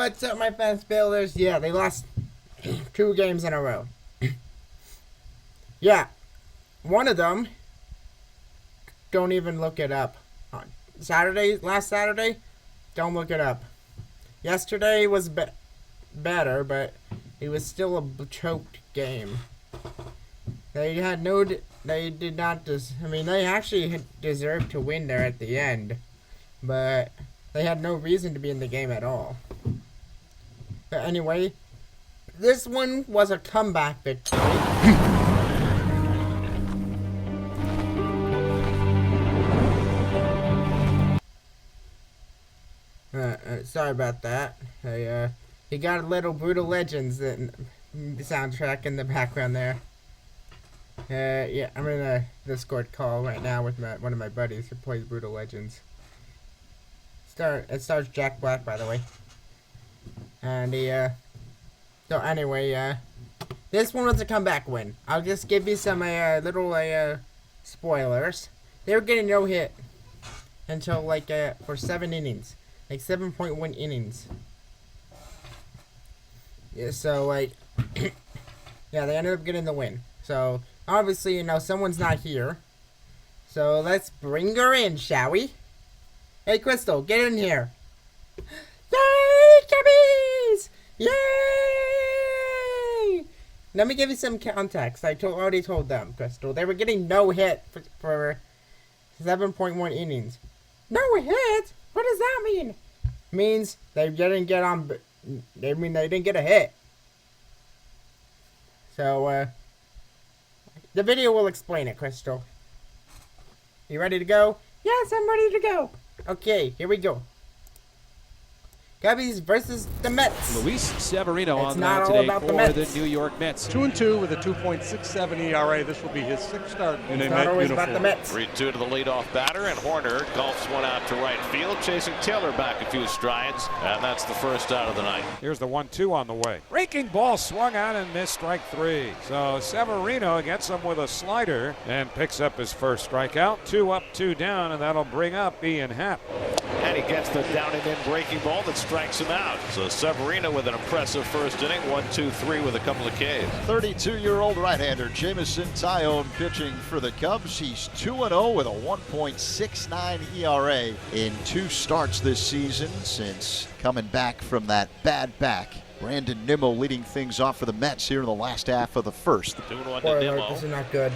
What's up, my fast builders? Yeah, they lost 2 games in a row. Yeah, one of them, don't even look it up. Last Saturday, don't look it up. Yesterday was better, but it was still a choked game. They did not they actually deserved to win there at the end, but they had no reason to be in the game at all. But anyway, this one was a comeback victory. Sorry about that. You got a little Brutal Legends soundtrack in the background there. Yeah, I'm in a Discord call right now with one of my buddies who plays Brutal Legends. It stars Jack Black, by the way. And so anyway, this one was a comeback win. I'll just give you some little spoilers. They were getting no hit until for 7 innings. 7.1 innings. Yeah, so yeah, they ended up getting the win. So obviously, someone's not here. So let's bring her in, shall we? Hey, Crystal, get in here. Yay, Cubbies! Yay! Let me give you some context. I already told them, Crystal. They were getting no hit for 7.1 innings. No hit? What does that mean? Means they didn't get on. They didn't get a hit. So the video will explain it, Crystal. You ready to go? Yes, I'm ready to go. Okay, here we go. Cubbies versus the Mets. Luis Severino It's on not all today about for the the Mets. New York Mets. 2-2 with a 2.67 ERA. This will be his 6th start in a It's not Met always uniform. about the Mets. 3-2 to the leadoff batter, and Horner golfs one out to right field, chasing Taylor back a few strides, and that's the first out of the night. Here's the 1-2 on the way. Breaking ball swung on and missed, strike 3. So Severino gets him with a slider and picks up his first strikeout. 2 up, 2 down, and that'll bring up Ian Happ. And he gets the down and in breaking ball that strikes him out. So Severino with an impressive first inning, 1-2-3 with a couple of Ks. 32-year-old right-hander Jameson Taillon pitching for the Cubs. He's 2-0 with a 1.69 ERA in 2 starts this season since coming back from that bad back. Brandon Nimmo leading things off for the Mets here in the last half of the first. 2-1 to Spoiler, Nimmo. this is not good.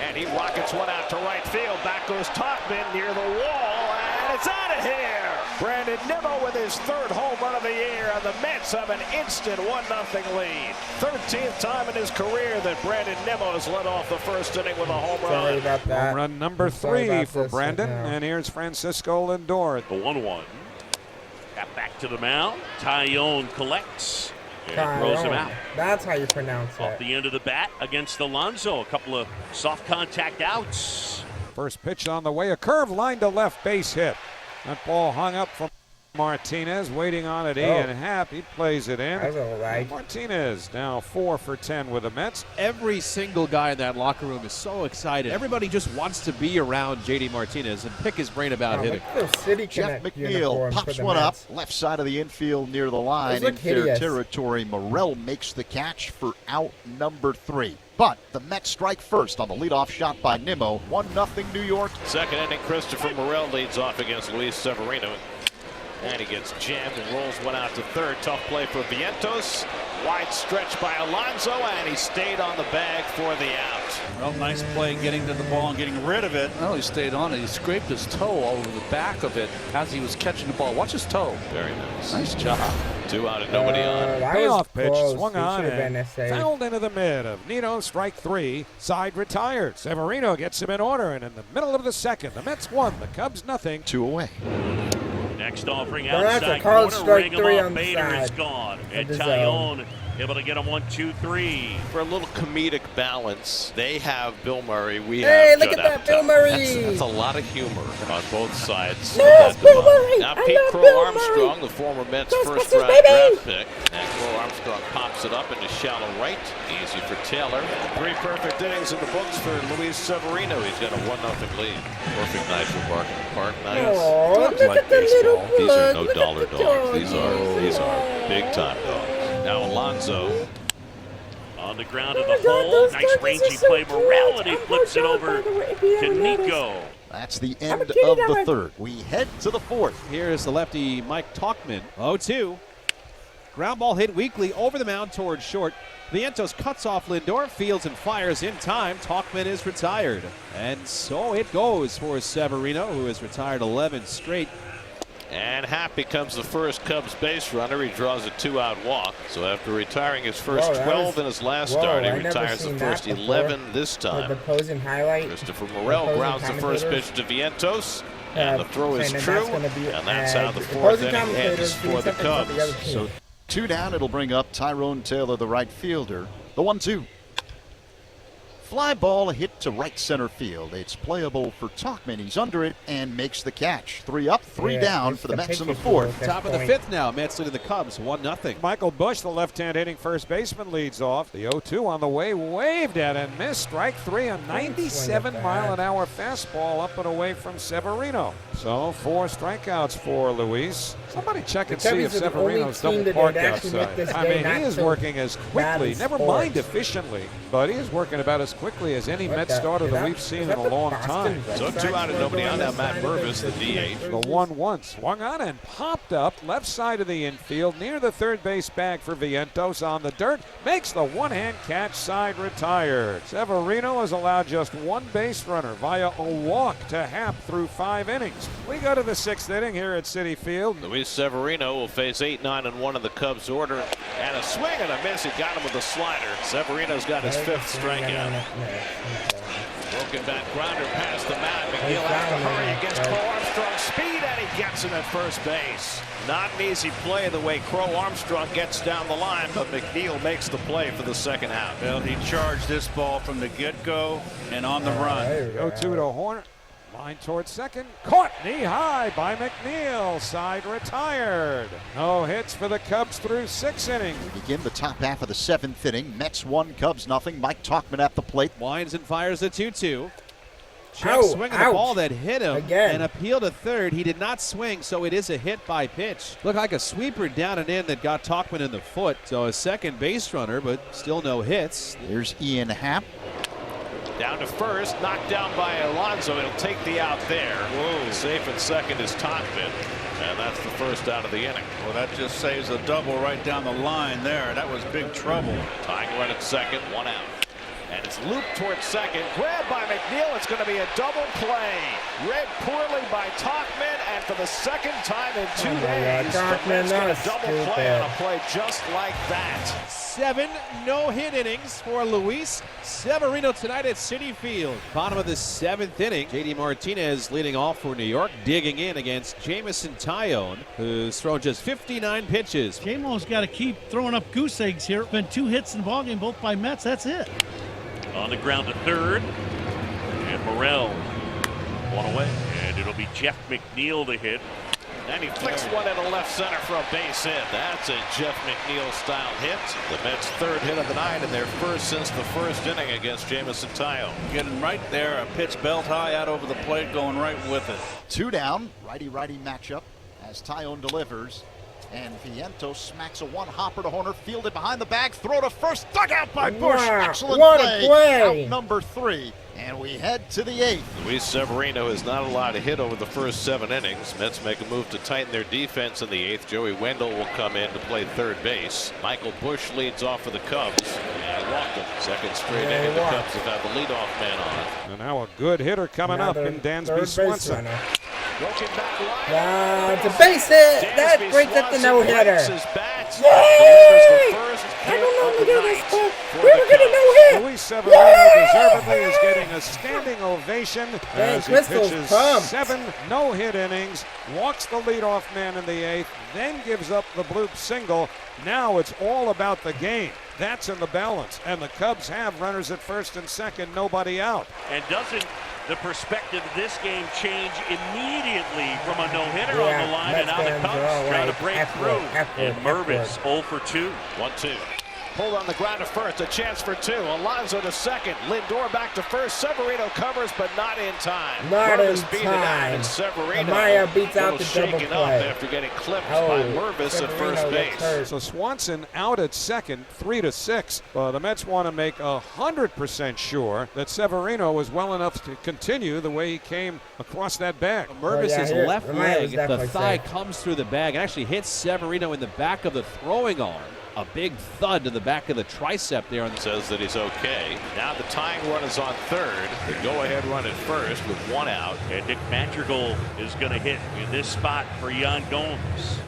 And he rockets one out to right field. Back goes Topman near the wall, and it's out of here. Brandon Nimmo with his 3rd home run of the year, and the Mets have an instant 1-0 lead. 13th time in his career that Brandon Nimmo has led off the first inning with a home Sorry run. about that. Home run number Sorry 3 about for this Brandon. right now. And here's Francisco Lindor. The 1-1. Got back to the mound. Taillon collects and Taillon. throws him out. That's how you pronounce Off it. the end of the bat against Alonso. A couple of soft contact outs. First pitch on the way. A curve line to left, base hit. That ball hung up from Martinez, waiting on it. Ian Happ, he plays it in. That's all right. Martinez now 4 for 10 with the Mets. Every single guy in that locker room is so excited. Everybody just wants to be around JD Martinez and pick his brain about hitting. Look at those City Jeff Connect McNeil uniforms for pops the one up, Mets. left side of the infield near the line. Those In look fair hideous. territory, Morel makes the catch for out number 3. But the Mets strike first on the leadoff shot by Nimmo. 1-0 New York. Second inning, Christopher Morel leads off against Luis Severino. And he gets jammed and rolls one out to third. Tough play for Vientos. Wide stretch by Alonso, and he stayed on the bag for the out. Well, nice play getting to the ball and getting rid of it. Well, he stayed on it. He scraped his toe over the back of it as he was catching the ball. Watch his toe. Very nice. Nice job. 2 out and nobody on. That Payoff was pitch close. swung He on should have been and a save. fouled into the mid of Nino. Strike 3. Side retired. Severino gets him in order, and in the middle of the second, the Mets won. The Cubs nothing. 2 away. Next offering Well, that's a outside called corner. strike Ring him 3 up. on the Bader is side gone. And of the Taillon able to get him 1-2-3. For a little comedic balance, they have Bill Murray. We Hey, have look Judd at that, Bill Apatow. Murray. That's a lot of humor on both sides. Yes, of that Bill divide. Murray. Now I Pete love Crow Bill Armstrong, Murray. the former Mets Ghostbusters, first-round baby. draft pick. And Crow Armstrong pops it up into shallow right. Easy for Taylor. 3 perfect innings in the books for Luis Severino. He's got a 1-0 lead. Perfect night for Barker Park. Nice. Oh, Dogs look like at the little baseball. These are no plug. Look dollar at the dogs. dog. These are big time dogs. Now Alonso On the ground in Oh the my God, hole. those Nice doggies rangy are so play. cute. Morality I'm flips it so over proud, by the way, if you to haven't noticed. Nico. That's the I'm a end kitty of the dog. third. We head to the fourth. Here's the lefty Mike Tauchman. 0-2. Ground ball hit weakly over the mound towards short. Vientos cuts off Lindor, fields and fires in time. Tauchman is retired. And so it goes for Severino, who has retired 11 straight. and Happ becomes the first Cubs base runner. He draws a 2-out walk. So after retiring his first 12 in his last start, he retires the first 11 this time. The opposing highlight. Christopher Morel grounds the first pitch to Vientos. And the throw is true, and that's how the fourth inning ends for the Cubs. So 2 down, it'll bring up Tyrone Taylor, the right fielder. The 1-2. Fly ball hit to right center field. It's playable for Tauchman. He's under it and makes the catch. 3 up, 3 down for the Mets in the fourth. Top of the fifth now. Mets leading the Cubs 1-0. Michael Busch, the left-hand hitting first baseman, leads off. The 0-2 on the way, waved at and missed. Strike 3, a 97-mile-an-hour fastball up and away from Severino. So 4 strikeouts for Luis. Somebody check and see if Severino's double parked outside. I mean, he is working as quickly, never mind efficiently, but he is working about as quickly as any Mets starter that we've seen in a long time. So 2 out and nobody on. Now Matt Mervis, the DH. The 1-1 swung on and popped up left side of the infield near the third base bag for Vientos on the dirt. Makes the one-hand catch, side retired. Severino has allowed just 1 base runner via a walk to Happ through 5 innings. We go to the 6th inning here at Citi Field. Luis Severino will face 8, 9, and 1 in the Cubs order. And a swing and a miss. He got him with a slider. Severino's got his 5th strikeout. Broken back grounder past the mound. McNeil has to hurry against Crow Armstrong. Speed, and he gets him at first base. Not an easy play the way Crow Armstrong gets down the line, but McNeil makes the play for the 2nd out. Well, he charged this ball from the get-go and on the run. 0-2 to Horner. Line towards second. Caught knee high by McNeil. Side retired. No hits for the Cubs through 6 innings. We begin the top half of the 7th inning. Mets 1, Cubs nothing. Mike Tauchman at the plate. Winds and fires the 2-2. Check swing of the ball that hit him and appeal to third. He did not swing, so it is a hit by pitch. Looked like a sweeper down and in that got Tauchman in the foot. So a second base runner, but still no hits. Here's Ian Happ. Down to first, knocked down by Alonso. He'll take the out there. Whoa. Safe at second is Tauchman, and that's the first out of the inning. Well, that just saves a double right down the line there. That was big trouble. Tying run at second, 1 out. And it's looped towards second. Grabbed by McNeil. It's going to be a double play. Read poorly by Tauchman, and for the 2nd time in 2 days, the Mets get a double play on a play just like that. 7 no-hit innings for Luis Severino tonight at Citi Field. Bottom of the 7th inning. J.D. Martinez leading off for New York, digging in against Jameson Taillon, who's thrown just 59 pitches. J-Mo's got to keep throwing up goose eggs here. Been 2 hits in the ballgame, both by Mets. That's it. On the ground to third. And Morel 1 away. And it'll be Jeff McNeil to hit. And he flicks one into left center for a base hit. That's a Jeff McNeil style hit. The Mets' 3rd hit of the night and their first since the 1st inning against Jameson Taillon. Getting right there, a pitch belt high out over the plate, going right with it. 2 down, righty-righty matchup as Taillon delivers. And Vientos smacks a 1-hopper to Horner, fielded behind the bag, throw to first, dug out by Busch. Wow, Excellent what a play. Out number 3. And we head to the 8th. Luis Severino is not allowed a hit over the first 7 innings. Mets make a move to tighten their defense in the 8th. Joey Wendell will come in to play third base. Michael Busch leads off for the Cubs. And walked him. 2nd straight inning. The Cubs have had the leadoff man on. And now a good hitter coming up in Dansby Swanson. Broken back line. Wow, it's a base hit. That brings up the no-hitter. Yay! I don't normally do this, but we were going to no-hit. Luis Severino deservedly is getting a standing ovation as he Crystal's pitches pumped. 7 no-hit innings, walks the leadoff man in the 8th, then gives up the bloop single. Now it's all about the game. That's in the balance, and the Cubs have runners at first and second, nobody out. And doesn't the perspective of this game change immediately from a no-hitter on the line, and now the Cubs trying to break through. And Mervis 0 for 2. 1-2. Pulled on the ground to first, a chance for 2. Alonso to second. Lindor back to first. Severino covers, but not in time. Not in Mervis beat it out, time. and Severino Amaya beats out a the little double shaken up play. after getting clipped Oh, by Mervis at Severino first gets base. hurt. So Swanson out at second, 3-6. The Mets want to make 100% sure that Severino is well enough to continue the way he came across that bag. Mervis's here, left Amaya leg, was the definitely thigh safe. comes through the bag and actually hits Severino in the back of the throwing arm. A big thud to the back of the tricep there. Says that he's okay. Now the tying run is on third. The go-ahead run at first with 1 out. And Nick Madrigal is going to hit in this spot for Yan Gomes.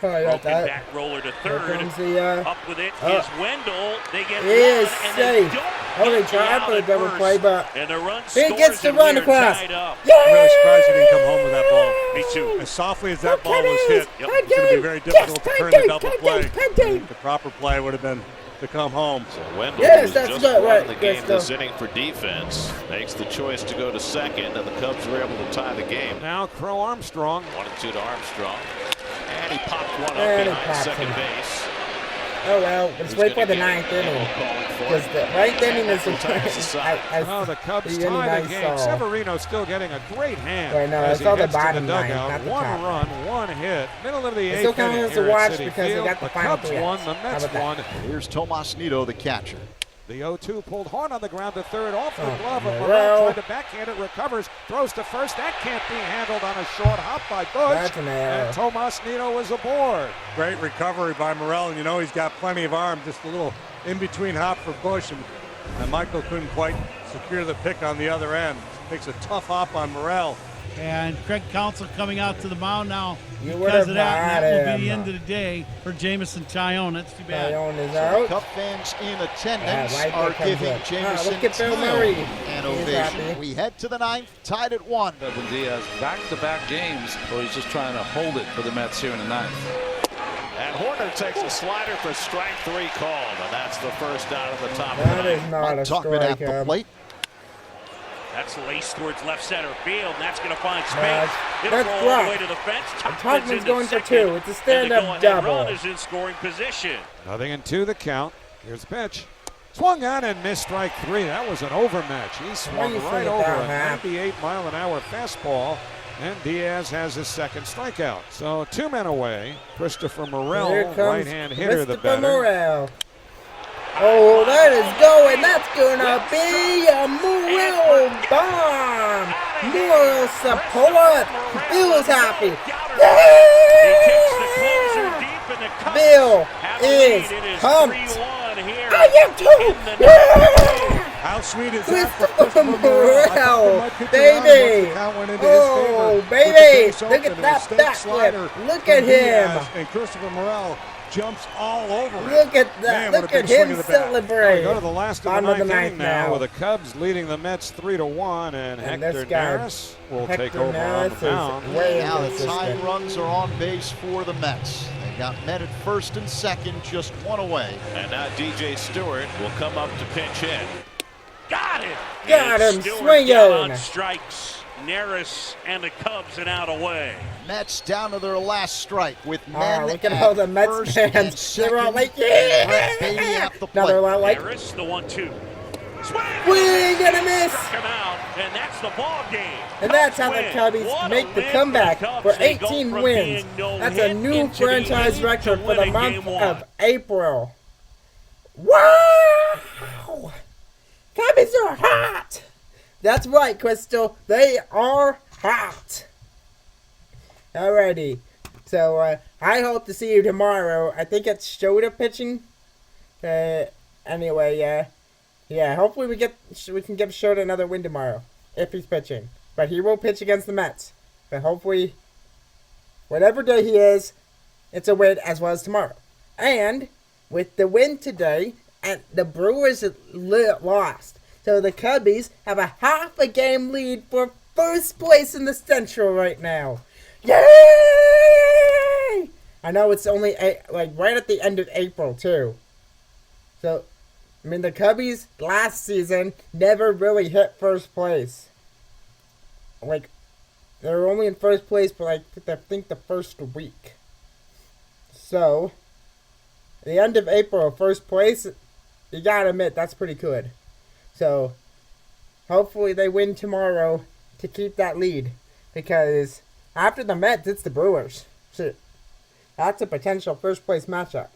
Oh, I got Broken that. back roller to Here third. comes the, Up with it is Wendell. They get He is one, and they safe. don't Oh, they get the tried out for the at double first. play, but And the run he scores, gets the and run we are across. tied up. Yeah! I'm really surprised he didn't come home with that ball. Me too. As softly as that Look ball at was this. hit, Good it's going to be game. very Yes, difficult to good turn game, the double good play. game, good game. The proper play would have been to come home. So Wendell, Yes, who's that's just good, won right, the good game this stuff. inning for defense, makes the choice to go to second, and the Cubs are able to tie the game. Now Crow Armstrong. 1-2 to Armstrong. And he popped one up And he behind popped second him. base. Oh well, let's Who's wait for gonna the get ninth it? inning. We'll call it for Because it. the ninth inning is the Time's aside. Oh, the Cubs the inning tie I the game. saw. Severino still getting a great hand. Wait, no, as I saw he the heads to bottom the line, dugout. not the One top. run, one hit. Middle of the It eighth still counts inning as a here at watch Citi because they Field. got the The final Cubs three won, outs. the How Mets about that? won. Here's Tomas Nido, the catcher. The 0-2 pulled hard on the ground to third, off the Oh, glove of yeah. Morel, Well- tried to backhand it, recovers, throws to first. That can't be handled on a short hop by Bush. That's an error. And Tomas Nido was aboard. Great recovery by Morel, and you know he's got plenty of arm. Just a little in-between hop for Bush, and Michael couldn't quite secure the pick on the other end. Takes a tough hop on Morel. And Craig Counsell coming out to the mound now You because would've of that. And that will got be the him. end of the day for Jamison Tyone. That's too bad. Tyone is So out. Cub fans in attendance right there are comes giving it. Jameson Look at Bill Murray. an He's ovation. happy. We head to the ninth, tied at 1. Edwin Diaz back-to-back games, so he's just trying to hold it for the Mets here in the ninth. And Horner takes a slider for strike 3 called, and that's the first out of the top of the That is ninth. not Mike a Tuchman at the strikeout. plate. That's laced towards left center field, and that's going to find space. That's It'll roll all dropped. the way to the fence. Tuchman's into going for second, 2. It's a and the stand-up go-ahead double. run is in scoring position. 0-2 the count. Here's the pitch. Swung on and missed strike 3. That was an overmatch. He swung you right think over about a half? 98-mile-an-hour fastball, and Diaz has his second strikeout. So 2 men away. Christopher Morel, Here comes right-hand hitter, the Christopher better. Morel. Oh, that is going. That's going to be a Morel bomb. Morel support. Bill's happy. He kicks the closer Yeah! deep, and the Cubs Bill have a is lead. It is pumped. 3-1 here. I am too. in the Yeah! How sweet is that for Christopher Christopher Morel? I thought Morel, they might pitch around once baby. the count went into his Oh, favor. With the baby. base Look open, at a that mistake backflip. slider Look from at him. Diaz, and Christopher Morel jumps all over it. Look at that. Man, what Look a at big swing him of the bat. celebrate. We go to the last of the Bottom of ninth the inning ninth now, now. with the Cubs leading the Mets 3-1, and And Hector this guy, Neris will Hector take over Neris on the is mound. way Now the inconsistent. tying runs are on base for the Mets. They got met at first and second, just 1 away. And now DJ Stewart will come up to pinch hit. Got it. Got And him Stewart swinging. down on strikes. Neris and the Cubs and out away. Mets down to their last strike with men Look at all the Mets first and fans. They're all second. like, Brett Baty yeah! at the Now they're plate. all like, Neris, the 1-2. Swing! swing and a miss. Struck him out, and that's the ball game. And that's how the Cubs win. Cubbies What a make the win comeback the Cubs. for They go 18 from wins. being no That's a hit new into the franchise eighth record to for the winning month game one. of April. Wow! Cubbies are hot! That's right, Crystal. They are hot. Alrighty. So, I hope to see you tomorrow. I think it's Shota pitching. Anyway, yeah, hopefully we can give Shota another win tomorrow. If he's pitching. But he will pitch against the Mets. But hopefully, whatever day he is, it's a win as well as tomorrow. And, with the win today, and the Brewers lost. So the Cubbies have a half a game lead for first place in the Central right now. Yay! I know it's only like right at the end of April too. So, I mean the Cubbies last season never really hit first place. they were only in first place for I think the first week. So, at the end of April, first place, you gotta admit, that's pretty good. So, hopefully they win tomorrow to keep that lead. Because after the Mets, it's the Brewers. Shit. That's a potential first place matchup.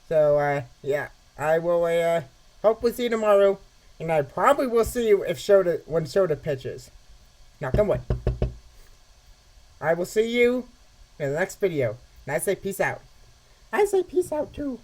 So, yeah. I will, hopefully see you tomorrow. And I probably will see you when Shota pitches. Knock on wood. I will see you in the next video. And I say peace out. I say peace out too.